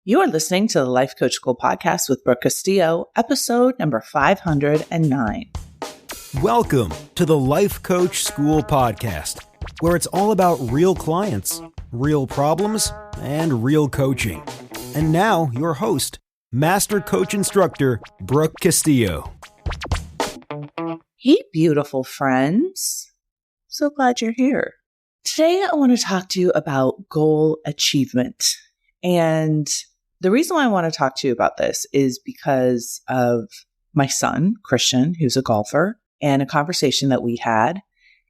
You are listening to the Life Coach School podcast with Brooke Castillo, episode number 509. Welcome to the Life Coach School podcast, where it's all about real clients, real problems, and real coaching. And now, your host, Master Coach Instructor, Brooke Castillo. Hey, beautiful friends. So glad you're here. Today, I want to talk to you about goal achievement. And the reason why I want to talk to you about this is because of my son, Christian, who's a golfer, and a conversation that we had,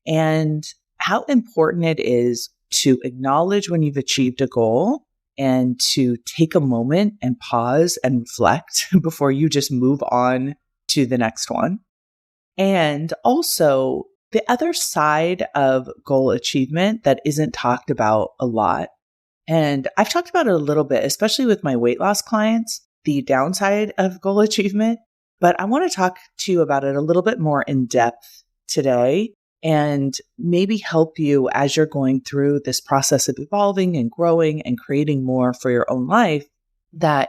and how important it is to acknowledge when you've achieved a goal and to take a moment and pause and reflect before you just move on to the next one. And also the other side of goal achievement that isn't talked about a lot. And I've talked about it a little bit, especially with my weight loss clients, the downside of goal achievement. But I want to talk to you about it a little bit more in depth today and maybe help you as you're going through this process of evolving and growing and creating more for your own life, that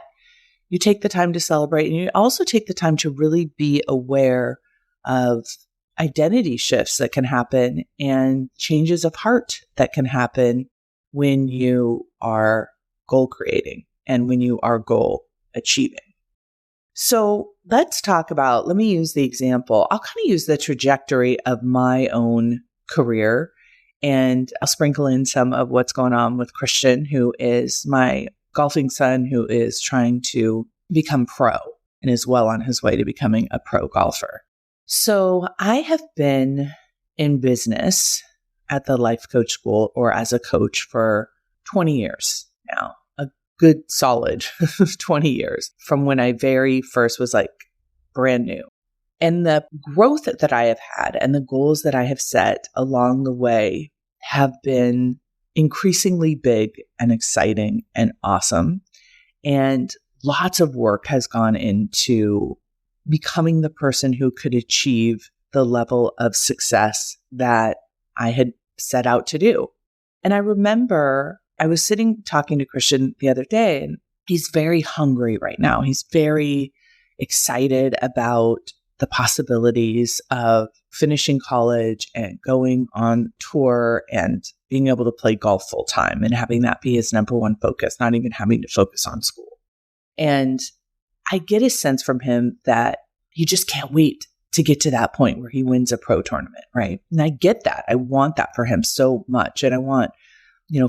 you take the time to celebrate and you also take the time to really be aware of identity shifts that can happen and changes of heart that can happen when you are goal creating and when you are goal achieving. So let me use the example. I'll kind of use the trajectory of my own career, and I'll sprinkle in some of what's going on with Christian, who is my golfing son, who is trying to become pro and is well on his way to becoming a pro golfer. So I have been in business at the Life Coach School or as a coach for 20 years now, a good solid 20 years from when I very first was like brand new. And the growth that I have had and the goals that I have set along the way have been increasingly big and exciting and awesome. And lots of work has gone into becoming the person who could achieve the level of success that I had set out to do. And I remember I was sitting talking to Christian the other day, and he's very hungry right now. He's very excited about the possibilities of finishing college and going on tour and being able to play golf full time and having that be his number one focus, not even having to focus on school. And I get a sense from him that he just can't wait to get to that point where he wins a pro tournament, right? And I get that. I want that for him so much. And I want,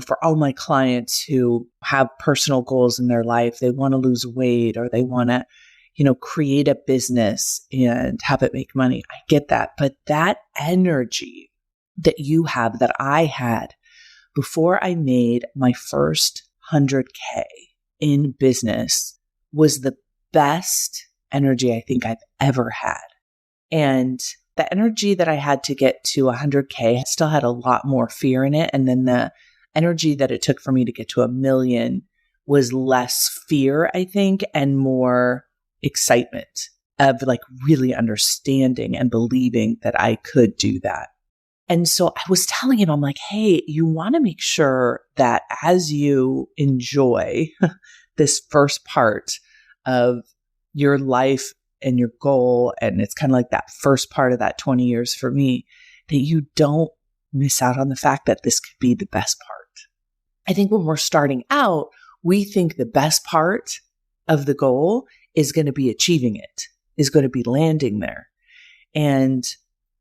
for all my clients who have personal goals in their life, they want to lose weight or they want to, create a business and have it make money. I get that. But that energy that you have, that I had before I made my first 100K in business, was the best energy I think I've ever had. And the energy that I had to get to 100K still had a lot more fear in it. And then the energy that it took for me to get to 1 million was less fear, I think, and more excitement of like really understanding and believing that I could do that. And so I was telling him, I'm like, hey, you want to make sure that as you enjoy this first part of your life and your goal, and it's kind of like that first part of that 20 years for me, that you don't miss out on the fact that this could be the best part. I think when we're starting out, we think the best part of the goal is going to be achieving it, is going to be landing there. And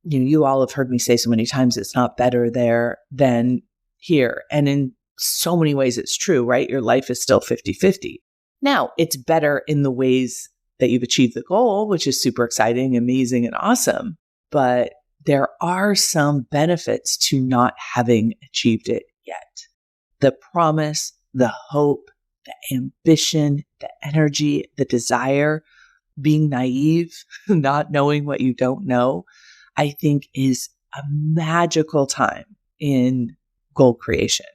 you all have heard me say so many times, it's not better there than here. And in so many ways, it's true, right? Your life is still 50-50. Now, it's better in the ways that you've achieved the goal, which is super exciting, amazing, and awesome. But there are some benefits to not having achieved it yet. The promise, the hope, the ambition, the energy, the desire, being naive, not knowing what you don't know, I think is a magical time in goal creation.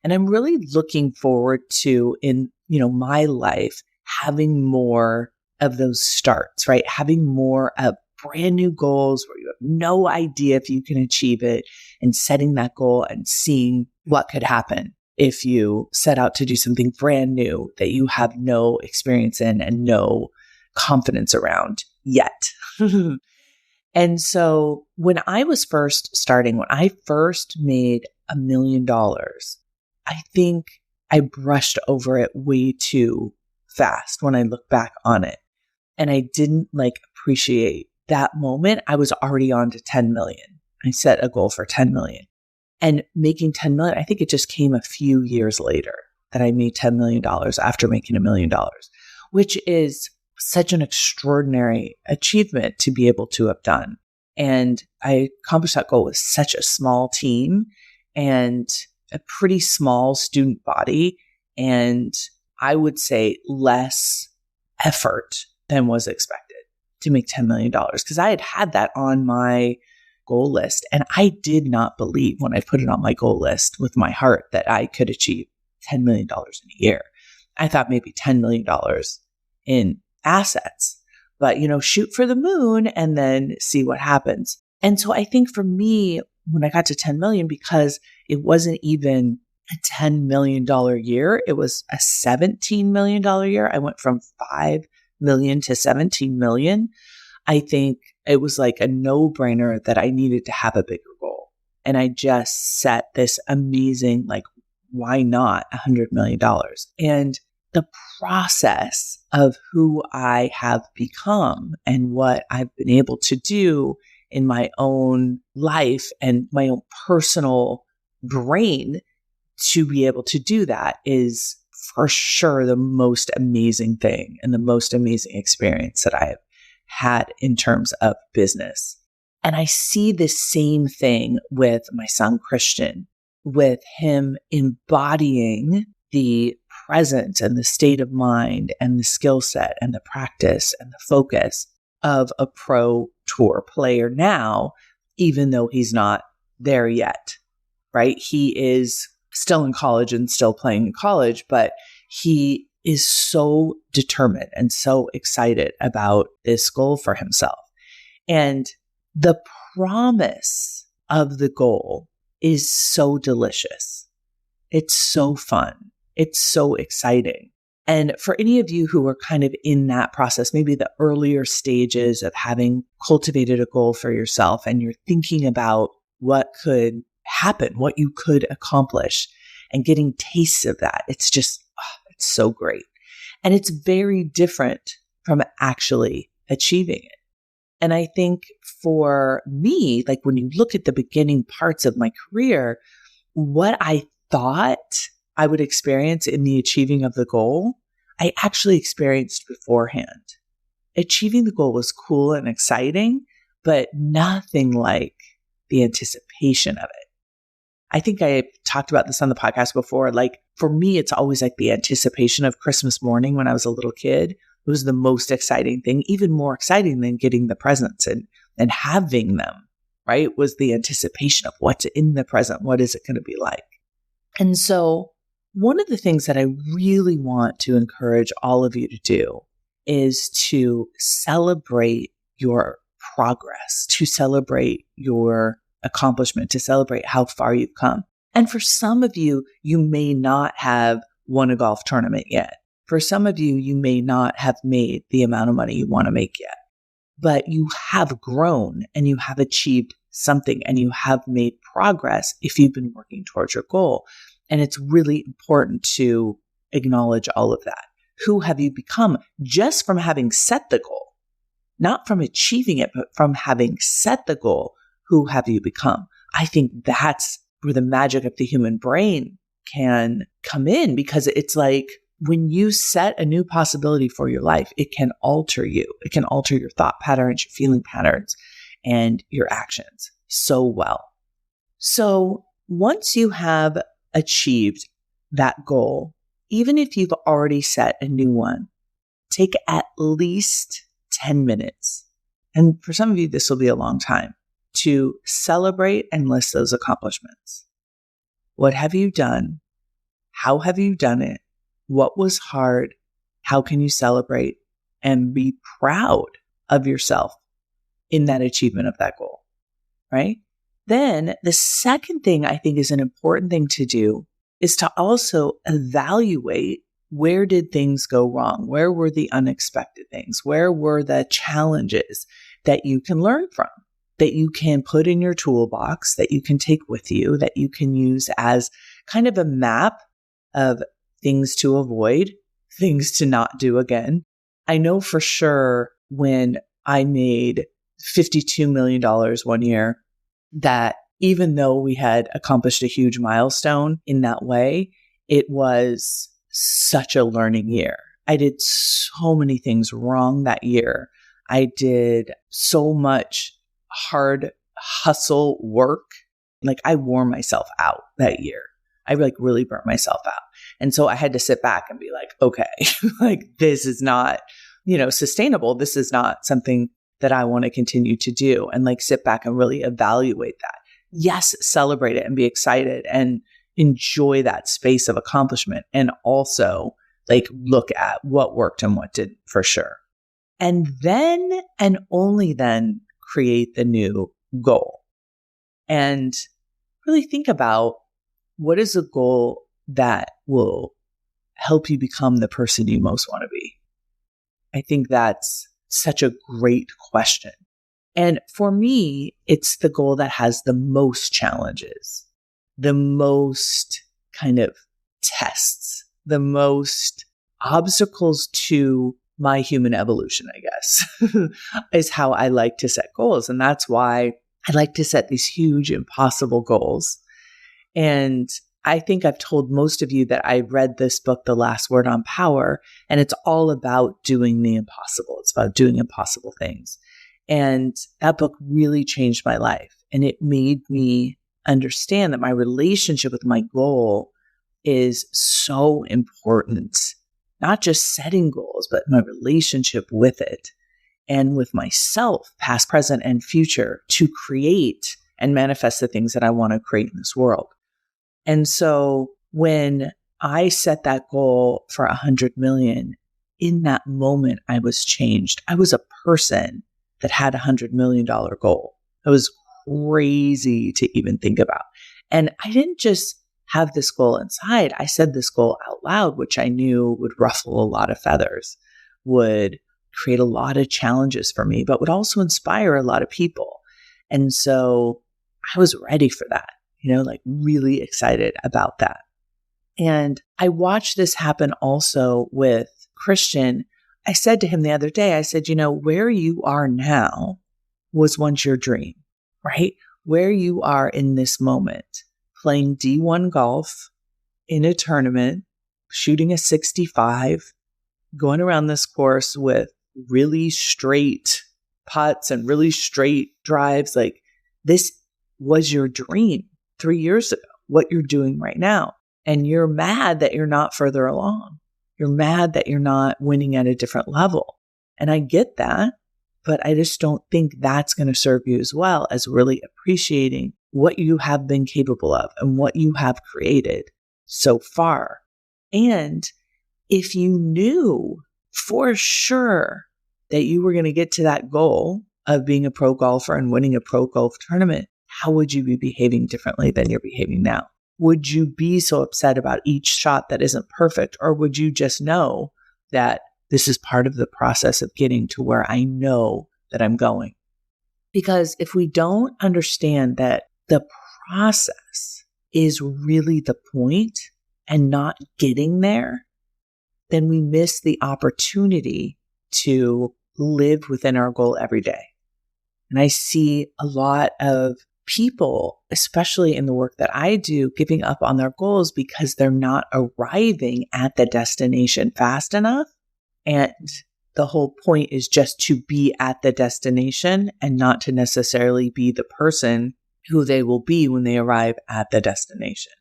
And I'm really looking forward to, in my life, having more of those starts, right? Having more of brand new goals where you have no idea if you can achieve it, and setting that goal and seeing what could happen if you set out to do something brand new that you have no experience in and no confidence around yet. And so when I was first starting, when I first made $1 million, I think I brushed over it way too fast when I look back on it. And I didn't appreciate that moment. I was already on to 10 million. I set a goal for 10 million. And making 10 million, I think it just came a few years later that I made $10 million after making $1 million, which is such an extraordinary achievement to be able to have done. And I accomplished that goal with such a small team and a pretty small student body. And I would say less effort than was expected to make $10 million, because I had that on my goal list. And I did not believe when I put it on my goal list with my heart that I could achieve $10 million in a year. I thought maybe $10 million in assets, but shoot for the moon and then see what happens. And so I think for me, when I got to 10 million, because it wasn't even a $10 million year, it was a $17 million year. I went from 5 million to 17 million. I think it was like a no-brainer that I needed to have a bigger goal. And I just set this amazing, why not $100 million? And the process of who I have become and what I've been able to do in my own life and my own personal brain to be able to do that is for sure the most amazing thing and the most amazing experience that I have had in terms of business. And I see the same thing with my son, Christian, with him embodying the present and the state of mind and the skill set and the practice and the focus of a pro tour player now, even though he's not there yet, right? He is still in college and still playing in college, but he is so determined and so excited about this goal for himself. And the promise of the goal is so delicious. It's so fun. It's so exciting. And for any of you who are kind of in that process, maybe the earlier stages of having cultivated a goal for yourself, and you're thinking about what could happen, what you could accomplish, and getting tastes of that, it's just, it's so great. And it's very different from actually achieving it. And I think for me, when you look at the beginning parts of my career, what I thought I would experience in the achieving of the goal, I actually experienced beforehand. Achieving the goal was cool and exciting, but nothing like the anticipation of it. I think I talked about this on the podcast before. For me, it's always the anticipation of Christmas morning when I was a little kid. It was the most exciting thing, even more exciting than getting the presents and having them, right? Was the anticipation of what's in the present. What is it going to be like? And so one of the things that I really want to encourage all of you to do is to celebrate your progress, to celebrate your accomplishment, to celebrate how far you've come. And for some of you, you may not have won a golf tournament yet. For some of you, you may not have made the amount of money you want to make yet, but you have grown and you have achieved something and you have made progress if you've been working towards your goal. And it's really important to acknowledge all of that. Who have you become just from having set the goal? Not from achieving it, but from having set the goal. Who have you become? I think that's where the magic of the human brain can come in, because it's when you set a new possibility for your life, it can alter you. It can alter your thought patterns, your feeling patterns, and your actions so well. So once you have achieved that goal, even if you've already set a new one, take at least 10 minutes. And for some of you, this will be a long time to celebrate and list those accomplishments. What have you done? How have you done it? What was hard? How can you celebrate and be proud of yourself in that achievement of that goal, right? Then the second thing I think is an important thing to do is to also evaluate, where did things go wrong? Where were the unexpected things? Where were the challenges that you can learn from, that you can put in your toolbox, that you can take with you, that you can use as kind of a map of things to avoid, things to not do again? I know for sure when I made $52 million one year, that even though we had accomplished a huge milestone in that way, it was such a learning year. I did so many things wrong that year. I did so much hard hustle work. Like, I wore myself out that year. I really burnt myself out. And so I had to sit back and be like, okay, like, this is not, sustainable. This is not something that I want to continue to do, and sit back and really evaluate that. Yes, celebrate it and be excited and enjoy that space of accomplishment, and also look at what worked and what didn't, for sure. And then, and only then, create the new goal. And really think about, what is a goal that will help you become the person you most want to be? I think that's such a great question. And for me, it's the goal that has the most challenges, the most kind of tests, the most obstacles to my human evolution, I guess, is how I like to set goals. And that's why I like to set these huge, impossible goals. And I think I've told most of you that I read this book, The Last Word on Power, and it's all about doing the impossible. It's about doing impossible things. And that book really changed my life. And it made me understand that my relationship with my goal is so important. Not just setting goals, but my relationship with it and with myself, past, present, and future, to create and manifest the things that I want to create in this world. And so when I set that goal for 100 million, in that moment, I was changed. I was a person that had $100 million goal. It was crazy to even think about. And I didn't just have this goal inside. I said this goal out loud, which I knew would ruffle a lot of feathers, would create a lot of challenges for me, but would also inspire a lot of people. And so I was ready for that, really excited about that. And I watched this happen also with Christian. I said to him the other day, I said, where you are now was once your dream, right? Where you are in this moment, playing D1 golf in a tournament, shooting a 65, going around this course with really straight putts and really straight drives. This was your dream 3 years ago, what you're doing right now. And you're mad that you're not further along. You're mad that you're not winning at a different level. And I get that, but I just don't think that's going to serve you as well as really appreciating what you have been capable of and what you have created so far. And if you knew for sure that you were going to get to that goal of being a pro golfer and winning a pro golf tournament, how would you be behaving differently than you're behaving now? Would you be so upset about each shot that isn't perfect? Or would you just know that this is part of the process of getting to where I know that I'm going? Because if we don't understand that the process is really the point and not getting there, then we miss the opportunity to live within our goal every day. And I see a lot of people, especially in the work that I do, giving up on their goals because they're not arriving at the destination fast enough. And the whole point is just to be at the destination and not to necessarily be the person who they will be when they arrive at the destination.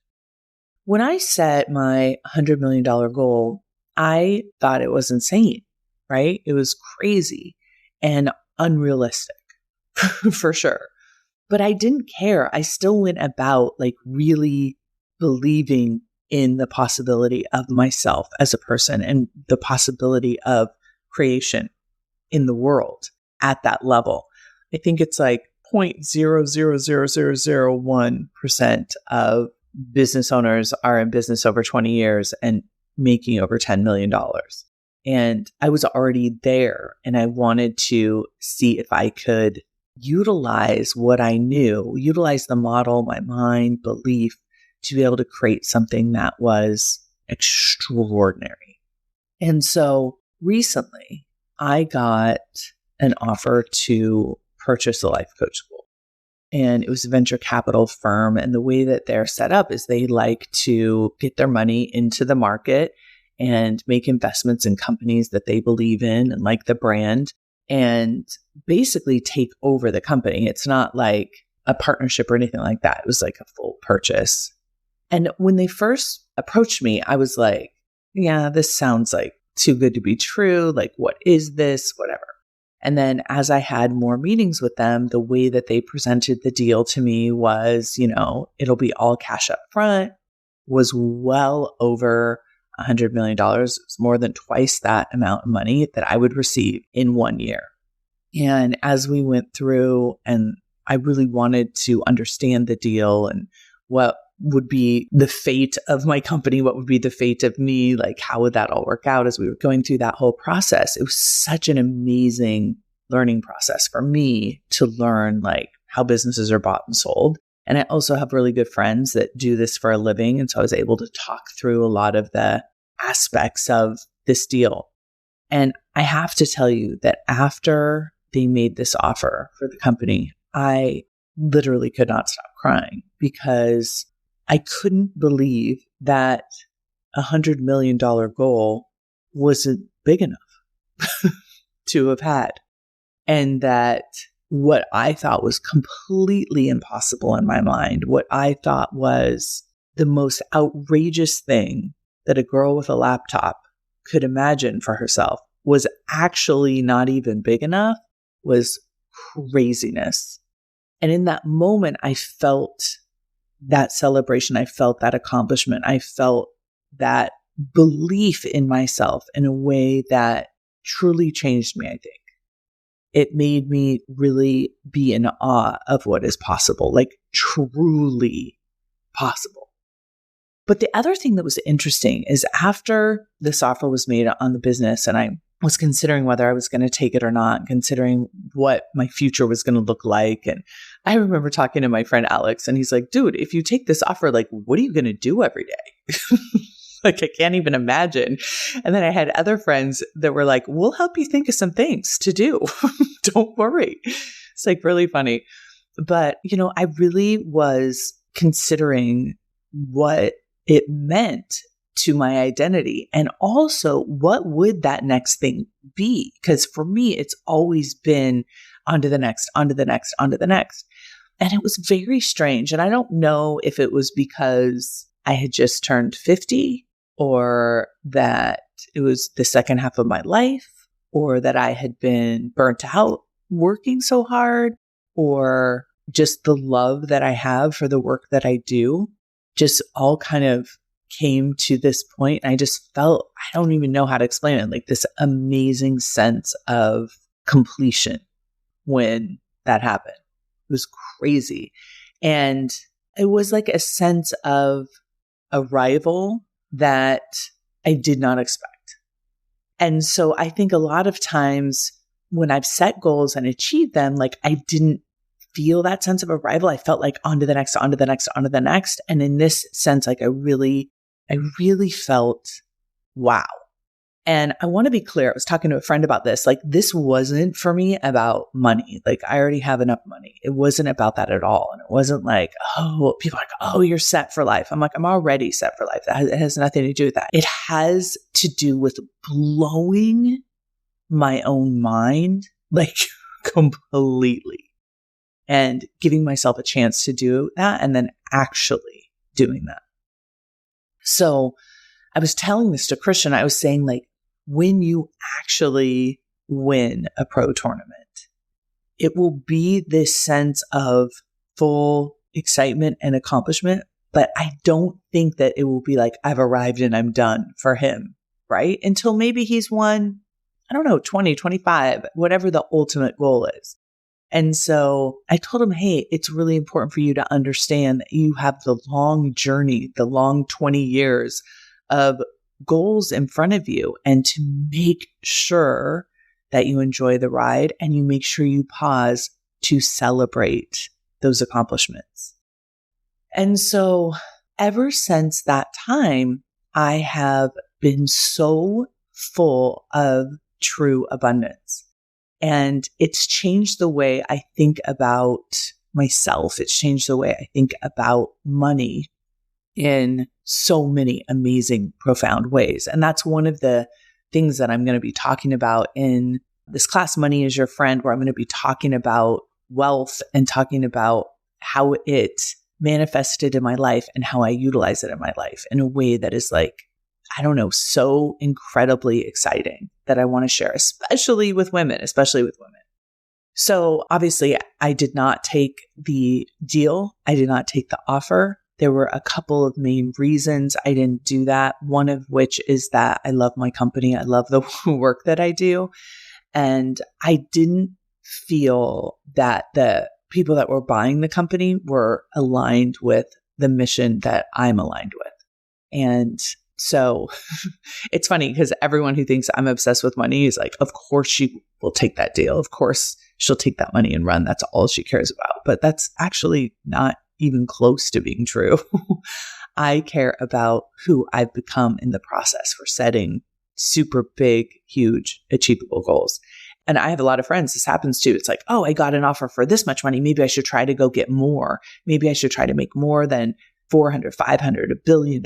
When I set my $100 million goal, I thought it was insane, right? It was crazy and unrealistic for sure. But I didn't care. I still went about really believing in the possibility of myself as a person and the possibility of creation in the world at that level. I think it's 0.00001% of business owners are in business over 20 years and making over $10 million. And I was already there, and I wanted to see if I could utilize what I knew, utilize the model, my mind, belief, to be able to create something that was extraordinary. And so recently, I got an offer to purchase the Life Coach School. And it was a venture capital firm. And the way that they're set up is they like to get their money into the market and make investments in companies that they believe in and like the brand, and basically take over the company. It's not like a partnership or anything like that. It was like a full purchase. And when they first approached me, I was like, yeah, this sounds like too good to be true. Like, what is this? Whatever. And then as I had more meetings with them, the way that they presented the deal to me was, it'll be all cash up front, was well over $100 million. It was more than twice that amount of money that I would receive in 1 year. And as we went through, and I really wanted to understand the deal and what would be the fate of my company, what would be the fate of me, like how would that all work out as we were going through that whole process. It was such an amazing learning process for me to learn like how businesses are bought and sold. And I also have really good friends that do this for a living. And so I was able to talk through a lot of the aspects of this deal. And I have to tell you that after they made this offer for the company, I literally could not stop crying because I couldn't believe that $100 million goal wasn't big enough to have had. And that what I thought was completely impossible in my mind, what I thought was the most outrageous thing that a girl with a laptop could imagine for herself, was actually not even big enough, was craziness. And in that moment, I felt that celebration. I felt that accomplishment. I felt that belief in myself in a way that truly changed me, I think. It made me really be in awe of what is possible, like truly possible. But the other thing that was interesting is after this offer was made on the business and I was considering whether I was going to take it or not, considering what my future was going to look like. And I remember talking to my friend Alex, and he's like, dude, if you take this offer, like, what are you going to do every day? Like, I can't even imagine. And then I had other friends that were like, we'll help you think of some things to do. Don't worry. It's like really funny. But, I really was considering what it meant to my identity. And also, what would that next thing be? Because for me, it's always been on to the next, on to the next, on to the next. And it was very strange. And I don't know if it was because I had just turned 50, or that it was the second half of my life, or that I had been burnt out working so hard, or just the love that I have for the work that I do, just all kind of came to this point. I just felt, I don't even know how to explain it, like this amazing sense of completion when that happened. It was crazy. And it was like a sense of arrival that I did not expect. And so I think a lot of times when I've set goals and achieved them, like I didn't feel that sense of arrival. I felt like on to the next, on to the next, on to the next. And in this sense, like I really felt, wow. And I want to be clear. I was talking to a friend about this. Like, this wasn't for me about money. Like, I already have enough money. It wasn't about that at all. And it wasn't like, oh, people are like, oh, you're set for life. I'm like, I'm already set for life. It has nothing to do with that. It has to do with blowing my own mind, like completely, and giving myself a chance to do that and then actually doing that. So I was telling this to Christian. I was saying, like, when you actually win a pro tournament, it will be this sense of full excitement and accomplishment. But I don't think that it will be like, I've arrived and I'm done for him, right? Until maybe he's won, I don't know, 20, 25, whatever the ultimate goal is. And so I told him, hey, it's really important for you to understand that you have the long journey, the long 20 years of goals in front of you, and to make sure that you enjoy the ride and you make sure you pause to celebrate those accomplishments. And so ever since that time, I have been so full of true abundance. And it's changed the way I think about myself. It's changed the way I think about money in so many amazing, profound ways. And that's one of the things that I'm going to be talking about in this class, Money is Your Friend, where I'm going to be talking about wealth and talking about how it manifested in my life and how I utilize it in my life in a way that is like, I don't know, so incredibly exciting that I want to share, especially with women. So obviously I did not take the deal. I did not take the offer. There were a couple of main reasons I didn't do that. One of which is that I love my company. I love the work that I do. And I didn't feel that the people that were buying the company were aligned with the mission that I'm aligned with. And so it's funny because everyone who thinks I'm obsessed with money is like, of course she will take that deal. Of course she'll take that money and run. That's all she cares about. But that's actually not even close to being true. I care about who I've become in the process for setting super big, huge, achievable goals. And I have a lot of friends this happens to. It's like, oh, I got an offer for this much money. Maybe I should try to go get more. Maybe I should try to make more than 400, 500, $1 billion.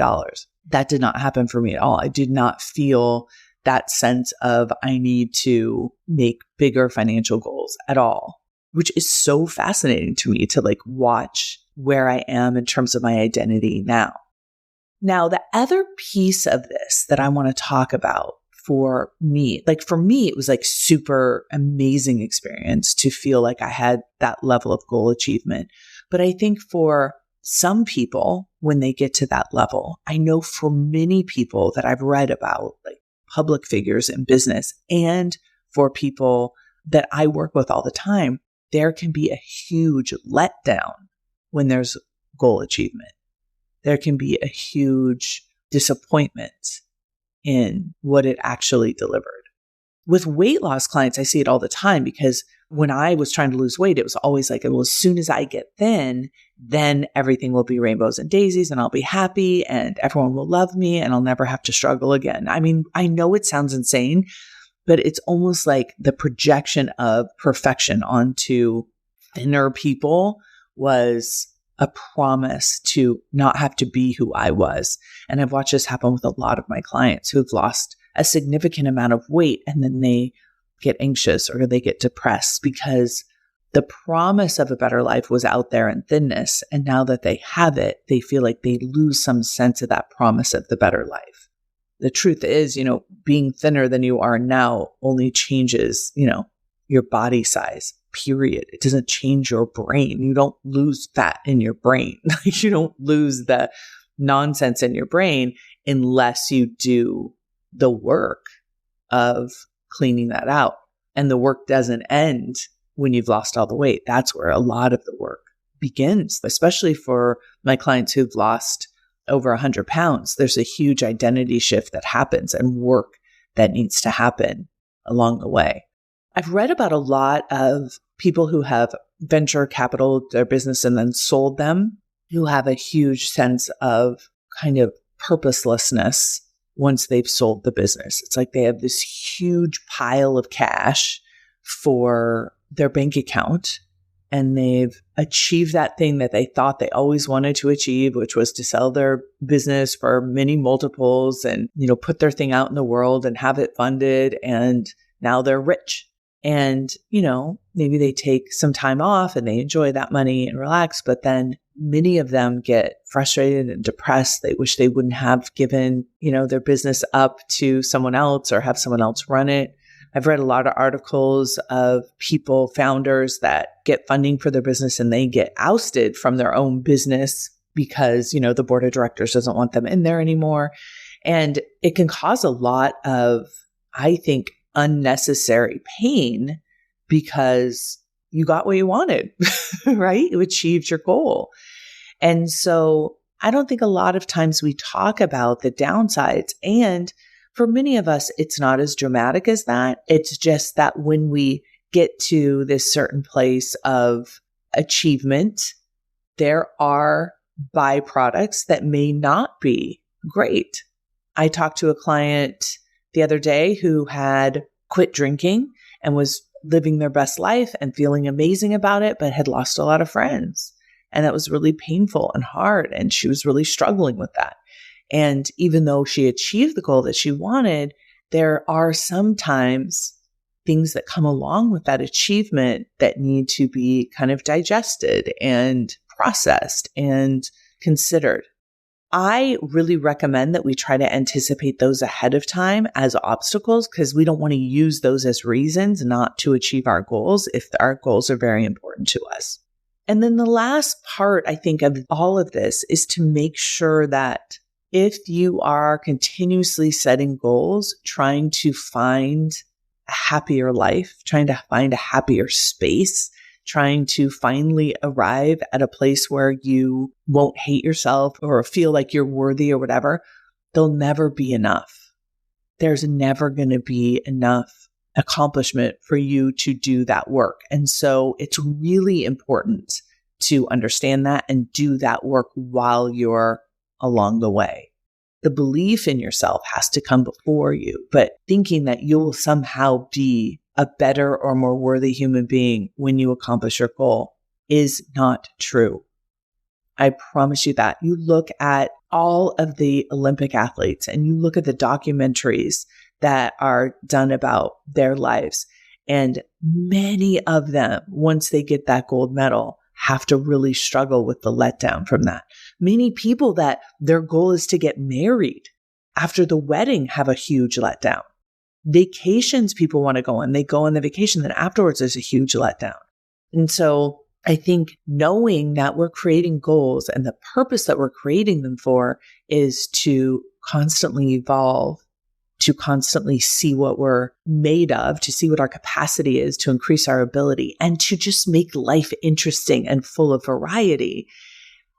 That did not happen for me at all. I did not feel that sense of I need to make bigger financial goals at all, which is so fascinating to me to like watch where I am in terms of my identity now. Now, the other piece of this that I want to talk about for me, it was like super amazing experience to feel like I had that level of goal achievement. But I think for some people, when they get to that level, I know for many people that I've read about, like public figures in business, and for people that I work with all the time, there can be a huge letdown when there's goal achievement. There can be a huge disappointment in what it actually delivered. With weight loss clients, I see it all the time because when I was trying to lose weight, it was always like, well, as soon as I get thin, then everything will be rainbows and daisies and I'll be happy and everyone will love me and I'll never have to struggle again. I mean, I know it sounds insane, but it's almost like the projection of perfection onto thinner people was a promise to not have to be who I was. And I've watched this happen with a lot of my clients who've lost a significant amount of weight and then they get anxious or they get depressed because the promise of a better life was out there in thinness. And now that they have it, they feel like they lose some sense of that promise of the better life. The truth is, being thinner than you are now only changes, your body size, period. It doesn't change your brain. You don't lose fat in your brain. You don't lose the nonsense in your brain unless you do the work of cleaning that out. And the work doesn't end when you've lost all the weight. That's where a lot of the work begins, especially for my clients who've lost over 100 pounds. There's a huge identity shift that happens and work that needs to happen along the way. I've read about a lot of people who have venture capital their business and then sold them, who have a huge sense of kind of purposelessness once they've sold the business. It's like they have this huge pile of cash for their bank account and they've achieved that thing that they thought they always wanted to achieve, which was to sell their business for many multiples and, put their thing out in the world and have it funded. And now they're rich. And, maybe they take some time off and they enjoy that money and relax, but then many of them get frustrated and depressed. They wish they wouldn't have given, their business up to someone else or have someone else run it. I've read a lot of articles of people, founders that get funding for their business and they get ousted from their own business because, the board of directors doesn't want them in there anymore. And it can cause a lot of, I think, unnecessary pain because, you got what you wanted, right? You achieved your goal. And so I don't think a lot of times we talk about the downsides. And for many of us, it's not as dramatic as that. It's just that when we get to this certain place of achievement, there are byproducts that may not be great. I talked to a client the other day who had quit drinking and was living their best life and feeling amazing about it, but had lost a lot of friends. And that was really painful and hard. And she was really struggling with that. And even though she achieved the goal that she wanted, there are sometimes things that come along with that achievement that need to be kind of digested and processed and considered. I really recommend that we try to anticipate those ahead of time as obstacles, because we don't want to use those as reasons not to achieve our goals if our goals are very important to us. And then the last part, I think, of all of this is to make sure that if you are continuously setting goals, trying to find a happier life, trying to find a happier space, trying to finally arrive at a place where you won't hate yourself or feel like you're worthy or whatever, there'll never be enough. There's never going to be enough accomplishment for you to do that work. And so it's really important to understand that and do that work while you're along the way. The belief in yourself has to come before you, but thinking that you'll somehow be a better or more worthy human being when you accomplish your goal is not true. I promise you that. You look at all of the Olympic athletes and you look at the documentaries that are done about their lives. And many of them, once they get that gold medal, have to really struggle with the letdown from that. Many people that their goal is to get married after the wedding have a huge letdown. Vacations people want to go on, they go on the vacation, then afterwards there's a huge letdown. And so I think knowing that we're creating goals and the purpose that we're creating them for is to constantly evolve, to constantly see what we're made of, to see what our capacity is, to increase our ability, and to just make life interesting and full of variety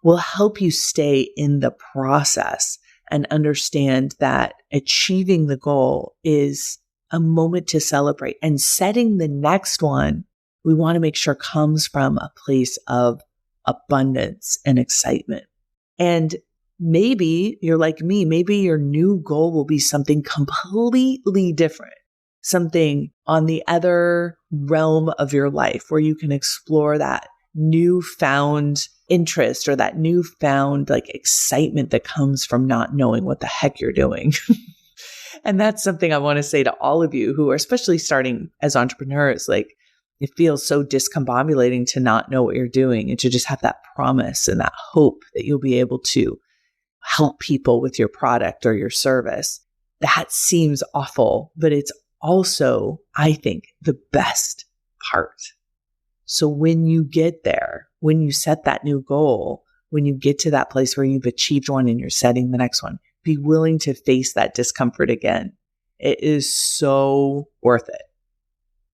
will help you stay in the process and understand that achieving the goal is a moment to celebrate, and setting the next one, we want to make sure comes from a place of abundance and excitement. And maybe you're like me, maybe your new goal will be something completely different, something on the other realm of your life where you can explore that newfound interest or that newfound excitement that comes from not knowing what the heck you're doing. And that's something I want to say to all of you who are especially starting as entrepreneurs. It feels so discombobulating to not know what you're doing and to just have that promise and that hope that you'll be able to help people with your product or your service. That seems awful, but it's also, I think, the best part. So when you get there, when you set that new goal, when you get to that place where you've achieved one and you're setting the next one, be willing to face that discomfort again. It is so worth it.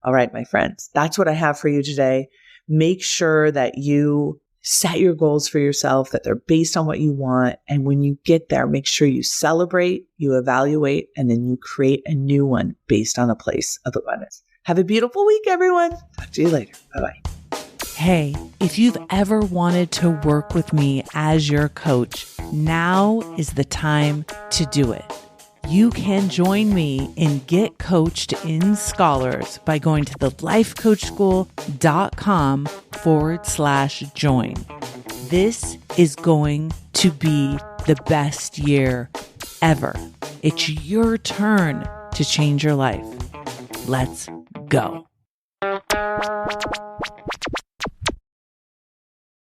All right, my friends, that's what I have for you today. Make sure that you set your goals for yourself, that they're based on what you want. And when you get there, make sure you celebrate, you evaluate, and then you create a new one based on a place of abundance. Have a beautiful week, everyone. Talk to you later. Bye-bye. Hey, if you've ever wanted to work with me as your coach, now is the time to do it. You can join me in Get Coached in Scholars by going to thelifecoachschool.com/join. This is going to be the best year ever. It's your turn to change your life. Let's go.